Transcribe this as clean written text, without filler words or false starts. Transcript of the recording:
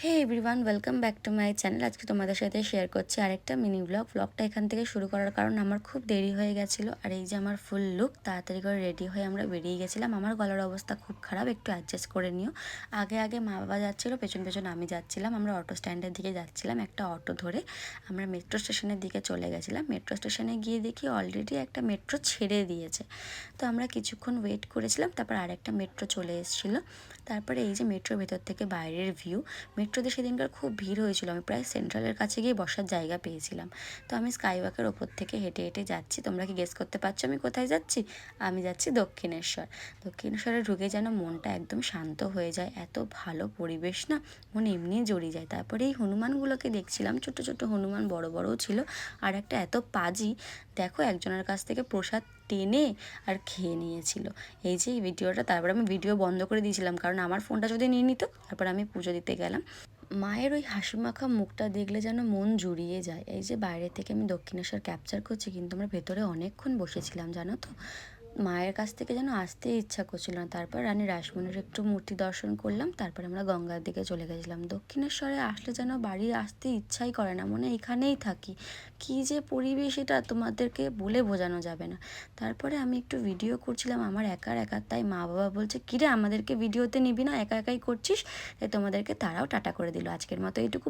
Hey everyone, welcome back to my channel. আজকে তোমাদের সাথে শেয়ার করছি আরেকটা মিনি ব্লগটা এখান থেকে শুরু করার কারণ আমার খুব দেরি হয়ে গেছিলো। আর এই যে আমার ফুল লুক, তাড়াতাড়ি করে রেডি হয়ে আমরা বেরিয়ে গেছিলাম। আমার গলার অবস্থা খুব খারাপ, একটু অ্যাডজাস্ট করে নিও। আগে আগে মা বাবা যাচ্ছিলো, পেছন পেছন আমি যাচ্ছিলাম। আমরা অটো স্ট্যান্ডের দিকে যাচ্ছিলাম, একটা অটো ধরে আমরা মেট্রো স্টেশনের দিকে চলে গেছিলাম। মেট্রো স্টেশনে গিয়ে দেখি অলরেডি একটা মেট্রো ছেড়ে দিয়েছে। তো আমরা কিছুক্ষণ ওয়েট করেছিলাম, তারপর আরেকটা মেট্রো চলে এসেছিলো। তারপরে এই যে মেট্রোর ভেতর থেকে বাইরের ভিউ, মেট্রোতে সেদিনকার খুব ভিড় হয়েছিল। আমি প্রায় সেন্ট্রালের কাছে গিয়ে বসার জায়গা পেয়েছিলাম। তো আমি স্কাইওয়াকের ওপর থেকে হেঁটে হেঁটে যাচ্ছি। তোমরা কি গেস করতে পারছো আমি কোথায় যাচ্ছি? আমি যাচ্ছি দক্ষিণেশ্বর। দক্ষিণেশ্বরে ঢুকে যেন মনটা একদম শান্ত হয়ে যায়। এত ভালো পরিবেশ না, মন এমনিই জড়িয়ে যায়। তারপরে এই হনুমানগুলোকে দেখছিলাম, ছোট ছোট হনুমান, বড় বড়ও ছিল। আর একটা এত পাজি, দেখো একজনের কাছ থেকে প্রসাদ টেনে আর খেয়ে নিয়েছিল। এই যে এই ভিডিওটা, তারপর আমি ভিডিও বন্ধ করে দিয়েছিলাম, কারণ আমার ফোনটা যদি নিয়ে নিত। তারপর আমি পুজো দিতে গেলাম। মায়ের ওই হাসিমাখা মুখটা দেখলে যেন মন জুড়িয়ে যায়। এই যে বাইরে থেকে আমি দক্ষিণেশ্বর ক্যাপচার করছি, কিন্তু আমরা ভেতরে অনেকক্ষণ বসেছিলাম জানো তো। মায়ের কাছ থেকে যেন আসতে ইচ্ছা করছিল না। তারপর রানী রাসমণির একটু মূর্তি দর্শন করলাম, তারপর আমরা গঙ্গার দিকে চলে গেছিলাম। দক্ষিণেশ্বরে আসলে যেন বাড়ি আসতে ইচ্ছাই করে না, মনে এখানেই থাকি। কী যে পরিবেশ, এটা তোমাদেরকে বলে বোঝানো যাবে না। তারপরে আমি একটু ভিডিও করছিলাম আমার একার একা, তাই মা বাবা বলছে, কিরে আমাদেরকে ভিডিওতে নিবি না, একা একাই করছিস। তাই তোমাদেরকে তারাও টাটা করে দিল। আজকের মতো এইটুকু।